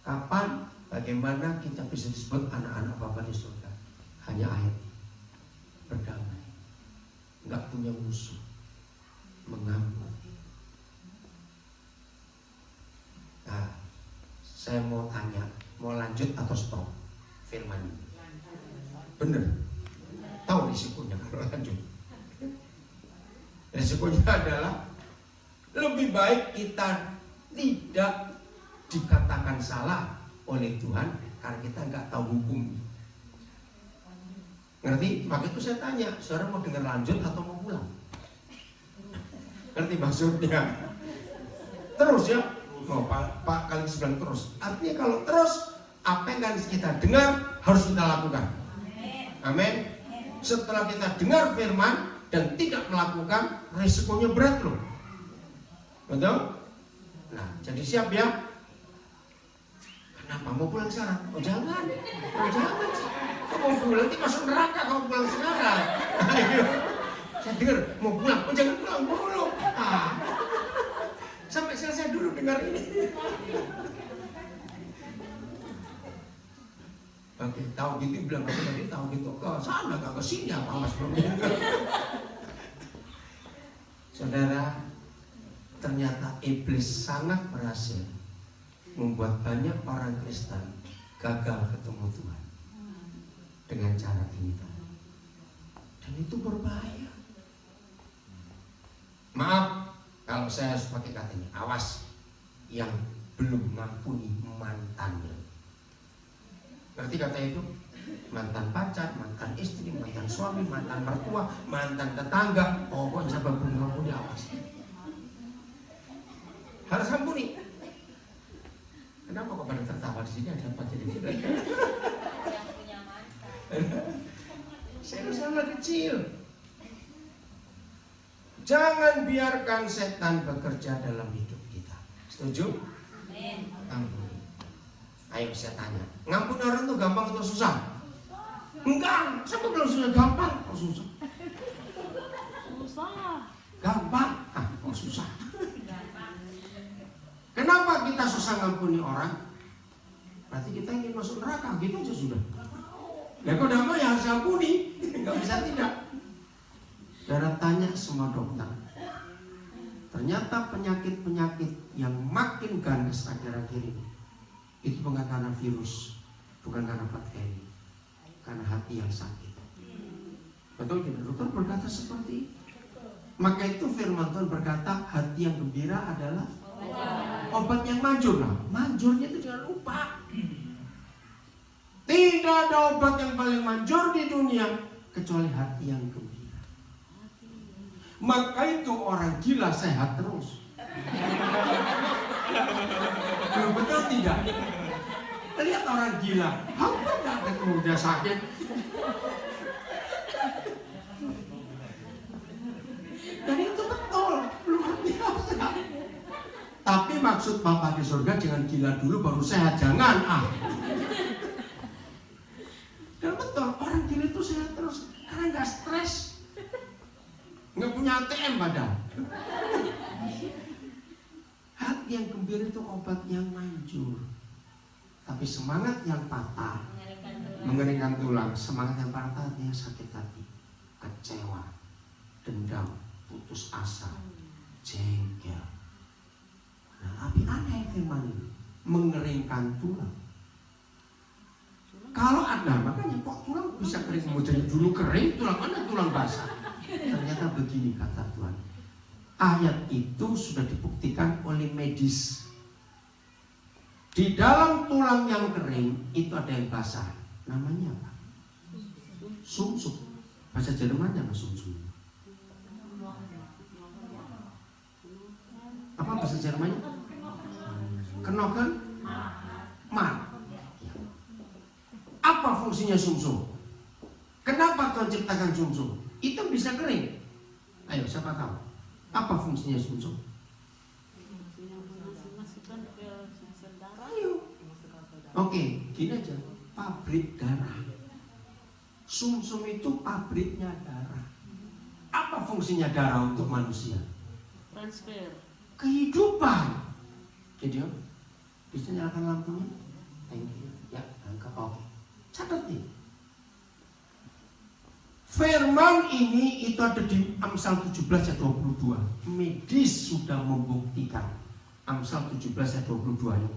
kapan, bagaimana kita bisa disebut anak-anak Bapa di surga. Hanya ayat ini. Berdamai, nggak punya musuh, mengampuni. Nah, saya mau tanya, mau lanjut atau stop firman ini? Bener? Tahu risikonya kalau lanjut? Risikonya adalah lebih baik kita tidak dikatakan salah oleh Tuhan karena kita nggak tahu hukum. Ngerti? Maka itu saya tanya, saudara mau dengar lanjut atau mau pulang? Ngerti maksudnya? Terus ya? Oh, Pak kali 9 terus. Artinya kalau terus, apa yang kita dengar harus kita lakukan. Amin. Setelah kita dengar firman dan tidak melakukan, risikonya berat loh. Betul? Nah, jadi siap ya. Kenapa mau pulang sekarang? Oh jangan. Oh jangan sih. Kau mau pulang nanti masuk neraka kalau pulang sekarang. Saya dengar mau pulang. Oh jangan pulang dulu. Sampai selesai dulu dengar ini. Oke, tahu gitu bilang kamu tadi tahu gitu. Ke sana gak ke sini apa Mas belum dengar. Saudara, ternyata iblis sangat berhasil membuat banyak orang Kristen gagal ketemu Tuhan dengan cara ini. Dan itu berbahaya. Maaf kalau saya harus pakai kata ini, awas yang belum ngampuni mantannya. Ngerti kata itu? Mantan pacar, mantan istri, mantan suami, mantan mertua, mantan tetangga. Pokoknya sampai belum ngampuni, awas. Harus ampuni. Kenapa kok pada tertawa di sini? Ada apa jadi gitu? Yang punya mantan. Saya sama kecil. Jangan biarkan setan bekerja dalam hidup kita. Setuju? Ampuni. Ayo saya tanya, ngampuni orang itu gampang atau susah? Enggak, siapa bilang susah? Gampang kok susah? Susah. Gampang, kok susah? Kenapa kita susah ngampuni orang? berarti kita ingin masuk neraka, gitu aja sudah. Ya kalau tidak mau ya harus ampuni, nggak bisa tidak. Saudara tanya semua dokter, ternyata penyakit-penyakit yang makin ganas akhir-akhir ini itu bukan karena virus, bukan karena bakteri, karena hati yang sakit. Betul tidak? Dokter berkata seperti itu. Maka itu firman Tuhan berkata, hati yang gembira adalah obat yang manjur. Nah, manjurnya itu jangan lupa. Tidak ada obat yang paling manjur di dunia kecuali hati yang gembira. Maka itu orang gila sehat terus. Betul tidak? Lihat orang gila, hampir tidak ketemu dia sakit. Dan itu betul, luar biasa. Tapi maksud Bapak di surga jangan gila dulu baru sehat, jangan Dan betul, orang gila itu sehat terus karena nggak stres, nggak punya ATM padahal. Hati yang gembira itu obat yang manjur. Tapi semangat yang patah mengeringkan tulang. Semangat yang patah dia sakit hati, kecewa, dendam, putus asa, jengkel. Nah, tapi aneh firman ini, mengeringkan tulang. Kalau ada, makanya kok tulang bisa kering, mau jadi dulu kering, tulang mana tulang basah. Ternyata begini kata Tuhan. Ayat itu sudah dibuktikan oleh medis. Di dalam tulang yang kering itu ada yang basah. Namanya apa? Sumsum. Bahasa Jermannya apa sumsum? Apa bahasa Jermannya? Knochen Mark. Apa fungsinya sumsum? Kenapa Tuhan ciptakan sumsum? Itu bisa kering. Ayo siapa tahu? Apa fungsinya sumsum? Ayo. Oke, gini aja. Pabrik darah. Sumsum itu pabriknya darah. Apa fungsinya darah untuk manusia? Transfer. Kehidupan. Jadi, bisa nyalakan lampunya? Thank you. Ya, angkat oke. Catat nih. Firman ini itu ada di Amsal 17 ayat 22. Medis sudah membuktikan. Amsal 17 ayat 22 yang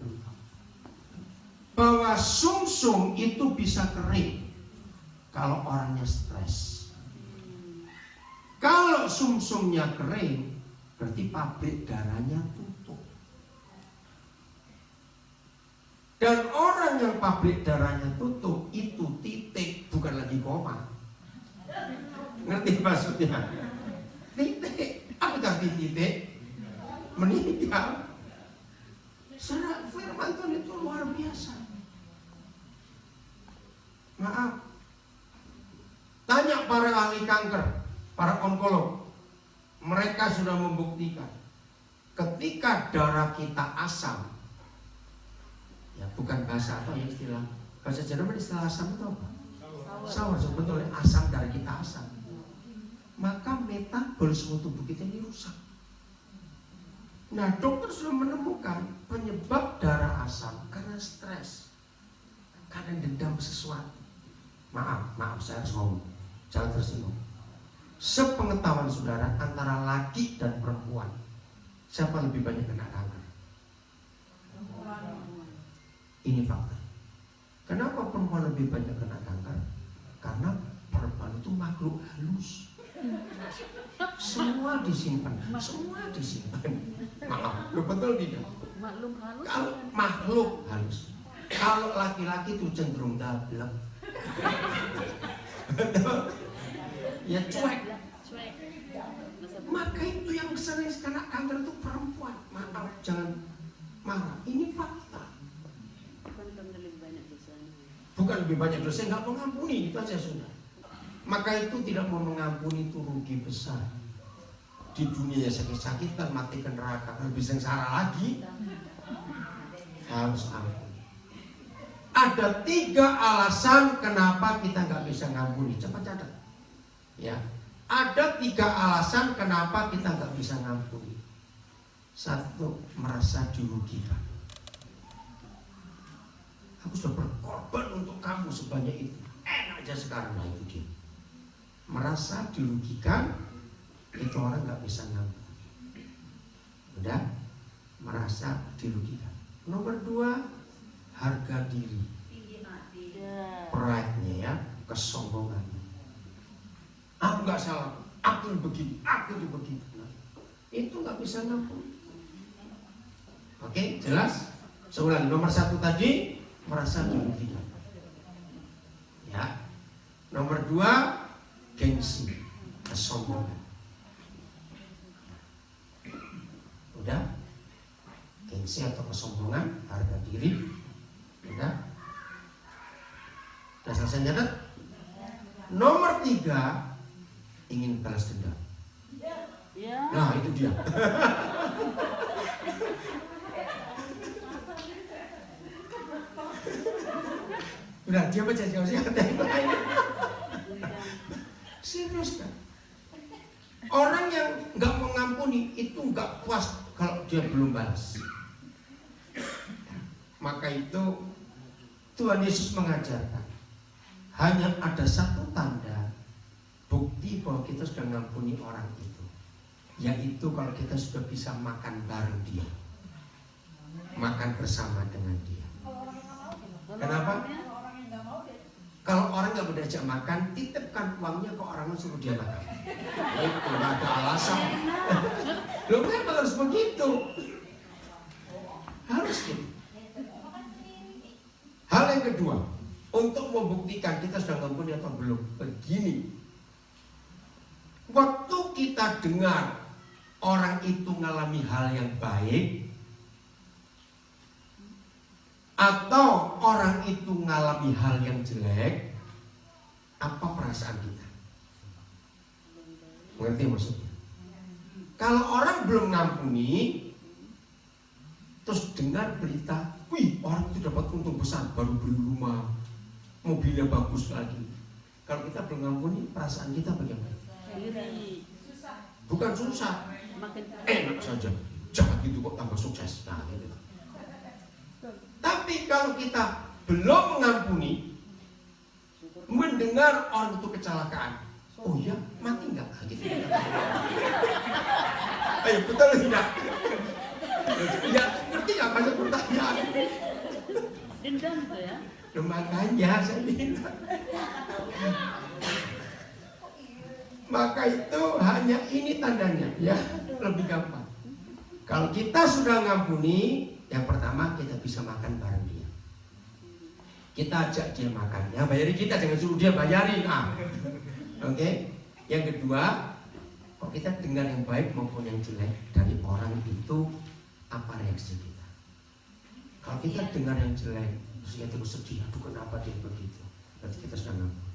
bahwa sumsum itu bisa kering kalau orangnya stres. Kalau sumsumnya kering, berarti pabrik darahnya tutup. Dan orang yang pabrik darahnya tutup itu titik, bukan lagi koma. Ngerti maksudnya? Titik. Apa tadi titik? Meninggal. Saudara, firman Tuhan itu luar biasa. Maaf. Tanya para ahli kanker, para onkolog. Mereka sudah membuktikan ketika darah kita asam, ya bukan bahasa atau istilah bahasa Jerman, istilah asam itu apa? Sour, sebetulnya asam, darah kita asam. Maka metabolisme tubuh kita ini rusak. Nah, dokter sudah menemukan penyebab darah asam karena stres, karena dendam sesuatu. Maaf, saya harus ngomong, jangan tersinggung. Sepengetahuan saudara, antara laki dan perempuan, siapa lebih banyak kena kanker? Ini fakta. Kenapa perempuan lebih banyak kena kanker? Karena perempuan itu makhluk halus. Semua disimpan. Maaf, betul tidak? Kalau makhluk halus, kalau laki-laki itu cenderung dablek, ya cuek. Maka itu yang sering kena kanker itu perempuan. Maaf, jangan marah. Ini fakta. Bukan lebih banyak dosa, nggak mengampuni, itu aja sudah. Maka itu tidak mau mengampuni itu rugi besar. Di dunia sakit-sakitan, mati ke neraka, lebih sengsara lagi. Harus ampuni. Ada 3 alasan kenapa kita nggak bisa ngampuni. Cepat catat. Ya, ada 3 alasan kenapa kita nggak bisa ngampuni. 1, merasa dirugikan. Aku sudah berkorban untuk kamu sebanyak itu. Enak aja sekarang. Nah itu dia. Merasa dirugikan, itu orang nggak bisa ngampuni. Udah? Merasa dirugikan. Nomor 2, harga diri. Pride-nya ya, kesombongannya. Aku nggak salah, aku begini, aku itu begitu. Nah, itu nggak bisa ngampuni. Oke, jelas? Seulang, nomor 1 tadi merasa dirugikan. Ya. Nomor 2, gengsi, kesombongan. Udah? Gengsi atau kesombongan, harga diri. Udah? Udah selesai nyatet? Nomor 3, ingin balas dendam. Nah itu dia. Udah, dia baca jauh-jauh serius kan? Orang yang nggak mengampuni itu nggak puas kalau dia belum balas. Maka itu Tuhan Yesus mengajarkan hanya ada satu tanda bukti bahwa kita sudah mengampuni orang itu, yaitu kalau kita sudah bisa makan bareng dia, makan bersama dengan dia. Kenapa? Kalau orang nggak mau diajak makan, titipkan uangnya ke orang yang suruh dia makan. Itu nggak ada alasan. Lo memang harus begitu. Harus gitu. Hal yang kedua, untuk membuktikan kita sudah mengampuni atau belum, begini. Waktu kita dengar orang itu mengalami hal yang baik, atau orang itu mengalami hal yang jelek, apa perasaan kita? Mengerti maksudnya? Kalau orang belum ngampuni, terus dengar berita, wih orang itu dapat untung besar, baru beli rumah, mobilnya bagus lagi. Kalau kita belum ngampuni, perasaan kita bagaimana? Bukan susah, enak saja. Jangan gitu kok tambah sukses. Nah, gitu. Tapi kalau kita belum mengampuni, mendengar orang itu kecelakaan, oh ya mati nggak? Gitu. Ayo betul tidak? Ya ngerti nggak banyak pertanyaan? Dendam tuh ya? Makanya saya bilang. Maka itu hanya ini tandanya ya, lebih gampang. Kalau kita sudah ngampuni, yang pertama kita bisa makan bareng dia. Kita ajak dia makan, ya bayarin kita, jangan suruh dia bayarin. Oke. Yang kedua, kalau kita dengar yang baik maupun yang jelek dari orang itu, apa reaksi kita? Kalau kita dengar yang jelek, terus kita terus sedih, aduh kenapa dia begitu? Berarti kita sudah ngampuni.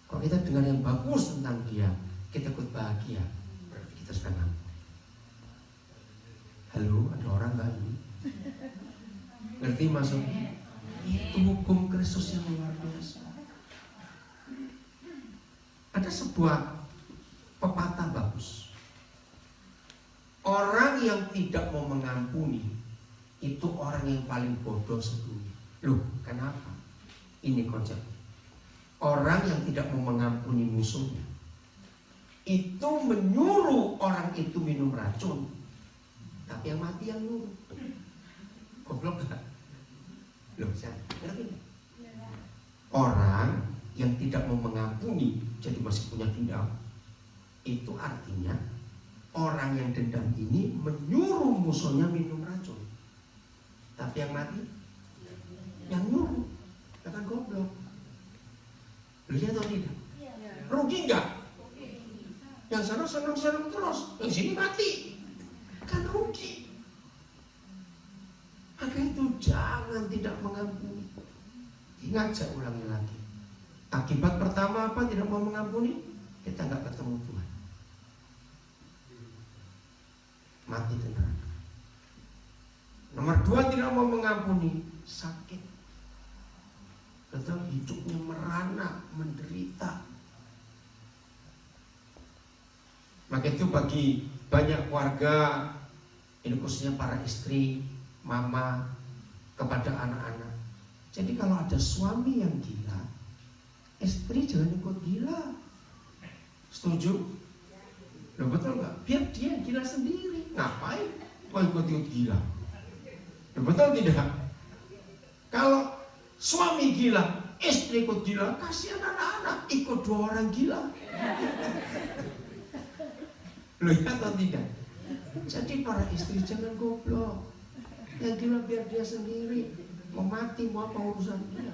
Kalau kita dengar yang bagus tentang dia, kita ikut bahagia, berarti kita sudah ngampuni. Halo, ada orang nggak ini? Ngerti maksudnya? Itu hukum Kristus yang luar biasa. Ada sebuah pepatah bagus. Orang yang tidak mau mengampuni itu orang yang paling bodoh sedunia. Loh, kenapa? Ini konsepnya. Orang yang tidak mau mengampuni musuhnya itu menyuruh orang itu minum racun, tapi yang mati yang nyuruh. Goblok gak? Loh, saya ngerti. Orang yang tidak mau mengampuni jadi masih punya dendam, itu artinya orang yang dendam ini menyuruh musuhnya minum racun, tapi yang mati yang nyuruh. Kan goblok. Lihat atau tidak? Rugi nggak? Yang sana senang-senang terus, yang sini mati, kan rugi. Maka itu jangan tidak mengampuni. Ingat, saya ulangi lagi. Akibat pertama apa tidak mau mengampuni? Kita nggak ketemu Tuhan, mati di neraka. Nomor 2, tidak mau mengampuni, sakit. Betul, hidupnya merana, menderita. Maka itu bagi banyak keluarga, ini khususnya para istri, mama, kepada anak-anak, Jadi kalau ada suami yang gila, istri jangan ikut gila. Setuju? Loh, betul nggak? Biar dia gila sendiri. Ngapain mau ikut-ikut gila? Loh, betul tidak? Kalau suami gila, istri ikut gila, kasihan anak-anak ikut 2 orang gila. Loh, ya atau tidak? Jadi para istri jangan goblok. Yang gila biar dia sendiri. Mau mati mau apa urusan dia.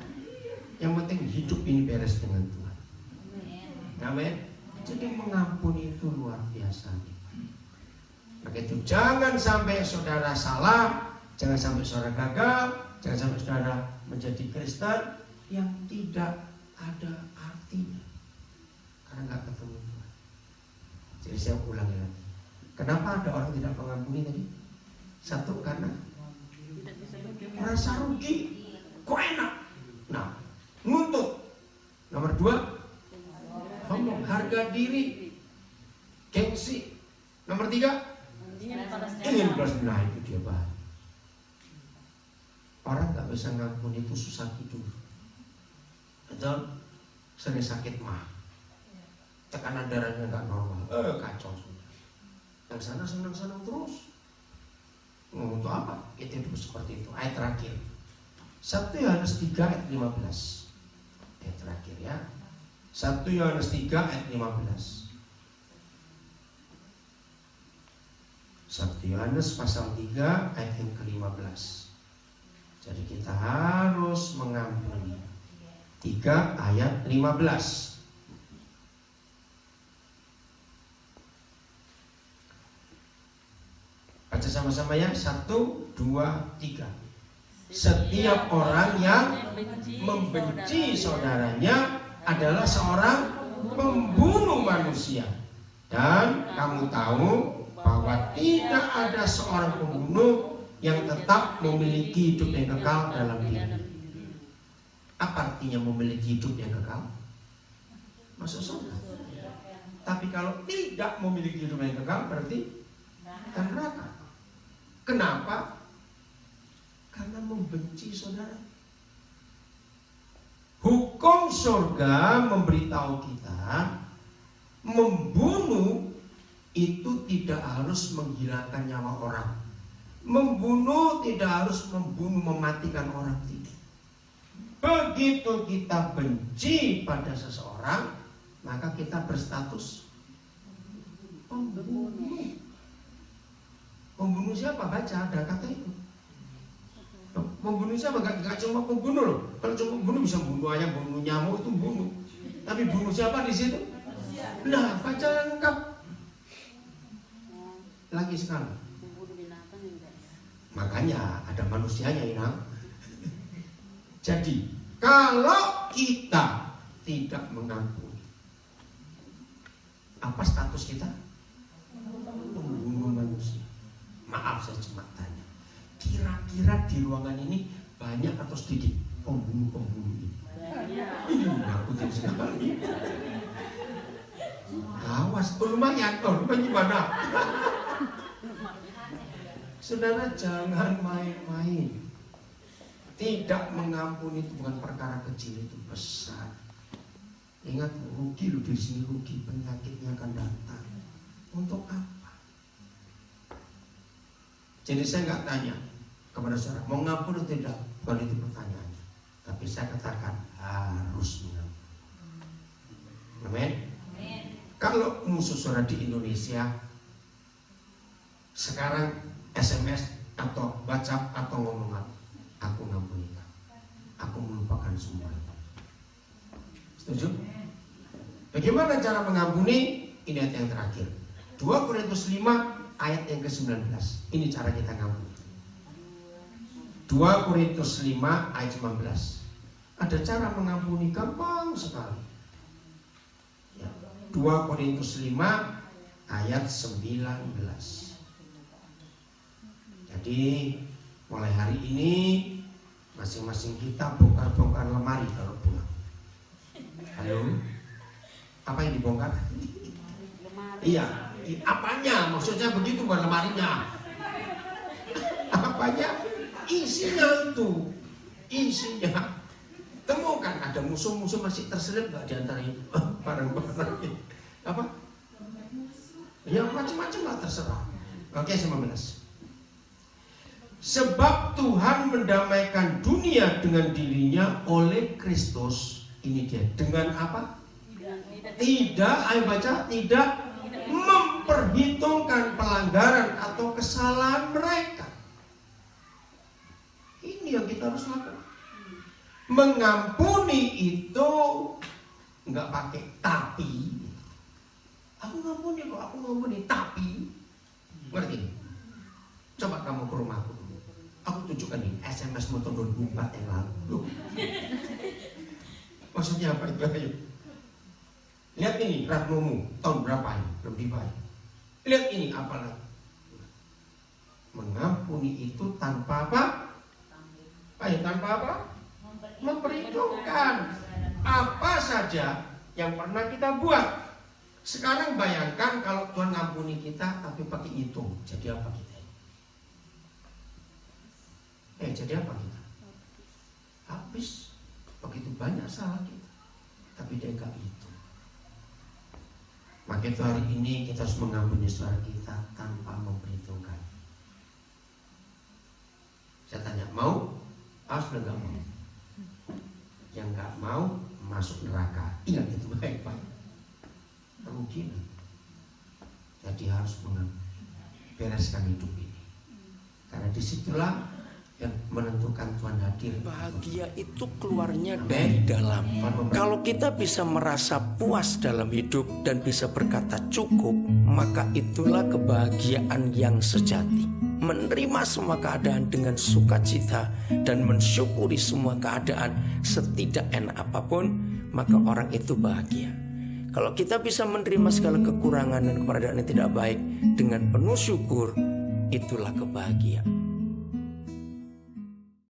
Yang penting hidup ini beres dengan Tuhan. Amin. Jadi mengampuni itu luar biasa. Maka itu jangan sampai saudara salah, jangan sampai saudara gagal, jangan sampai saudara menjadi Kristen yang tidak ada artinya karena nggak ketemu Tuhan. Jadi saya ulangi lagi. Kenapa ada orang tidak mengampuni tadi? Satu, karena merasa rugi, kok enak. Nah, nguntut. Nomor 2, ngomong harga diri, gengsi. Nomor 3, ingin balas. Nah, itu dia bahaya. Orang nggak bisa ngampuni itu susah tidur, atau sering sakit mah, tekanan darahnya nggak normal, kacau sudah. Yang sana senang-senang terus. Untuk apa? Kita hidup seperti itu. Ayat terakhir 1 Yohanes 3 ayat 15. Ayat terakhir ya, 1 Yohanes 3 ayat 15. 1 Yohanes pasal 3 ayat yang ke-15. Jadi kita harus mengampuni. 3 ayat 15. Baca sama-sama ya. 1, 2, 3. Setiap orang yang membenci saudaranya adalah seorang pembunuh manusia. Dan kamu tahu bahwa tidak ada seorang pembunuh yang tetap memiliki hidup yang kekal dalam diri. Apa artinya memiliki hidup yang kekal? Masuk surga. Tapi kalau tidak memiliki hidup yang kekal berarti akan neraka. Kenapa? Karena membenci saudara. Hukum surga memberitahu kita membunuh itu tidak harus menghilangkan nyawa orang. Membunuh tidak harus mematikan orang, tidak. Begitu kita benci pada seseorang, maka kita berstatus pembunuh. Pembunuh siapa? Baca, ada kata itu. Pembunuh siapa? Gak cuma pembunuh loh. Kalau cuma pembunuh bisa bunuh ayam, bunuh nyamuk, itu bunuh. Tapi bunuh siapa di situ? Nah, baca lengkap. Lagi sekali. Makanya ada manusianya Inang. Jadi kalau kita tidak mengampuni, apa status kita? Pembunuh manusia. Maaf saya cuma tanya, kira-kira di ruangan ini banyak atau sedikit pembunuh-pembunuh ini? Ini nakutin sekali. Awas, lumayan, gimana? Saudara jangan main-main. Tidak mengampuni itu bukan perkara kecil, itu besar. Ingat, rugi lu di sini, rugi, penyakitnya akan datang. Untuk apa? Jadi saya nggak tanya kepada saudara mau ngampuni atau tidak, bukan itu pertanyaannya. Tapi saya katakan harus mengampuni. Amin. Kalau musuh saudara di Indonesia sekarang SMS atau WhatsApp atau ngomong apa, aku ngampuni kamu, aku melupakan semua itu. Setuju? Bagaimana cara mengampuni? Ini ayat yang terakhir, 2 Korintus 5 ayat yang ke-19. Ini cara kita ngampuni. 2 Korintus 5 ayat 19. Ada cara mengampuni gampang sekali. 2 Korintus 5 ayat 19. Jadi mulai hari ini masing-masing kita bongkar-bongkar lemari kalau pulang. Halo? Apa yang dibongkar? Iya, apanya? Maksudnya begitu, bukan lemarinya. Apanya? Isinya itu. isinya. Temukan ada musuh-musuh masih terselip nggak di antara ini? Barang-barang ini. Apa? Ya macam-macam lah terserah. Oke, 19. Sebab Tuhan mendamaikan dunia dengan dirinya oleh Kristus. Ini dia. Dengan apa? Tidak, ayo baca. Tidak memperhitungkan pelanggaran atau kesalahan mereka. Ini yang kita harus lakukan. Mengampuni itu nggak pakai tapi. Aku ngampuni kok, aku ngampuni tapi. Ngerti? Coba kamu ke rumahku. Aku tunjukkan nih SMS motor 2004 yang lalu. Maksudnya apa itu? Ayo. Lihat ini Ratnomu tahun berapa ini? Belum dibayar. Lihat ini apa lagi? Mengampuni itu tanpa apa? Ayo, tanpa apa? Memperhitungkan apa saja yang pernah kita buat. Sekarang bayangkan kalau Tuhan ngampuni kita tapi pakai hitung, jadi apa kita? Jadi apa kita? Habis. Begitu banyak salah kita, tapi dia nggak hitung. Maka itu hari ini kita harus mengampuni saudara kita tanpa memperhitungkan. Saya tanya, mau? Sudah nggak mau. Yang nggak mau masuk neraka. Ingat itu baik-baik. Rugi. Jadi harus bereskan hidup ini. Karena disitulah yang menentukan Tuhan hadir. Bahagia itu keluarnya dari dalam. Kalau kita bisa merasa puas dalam hidup dan bisa berkata cukup, maka itulah kebahagiaan yang sejati. Menerima semua keadaan dengan sukacita dan mensyukuri semua keadaan setidak enak apapun, maka orang itu bahagia. Kalau kita bisa menerima segala kekurangan dan keadaan yang tidak baik dengan penuh syukur, itulah kebahagiaan.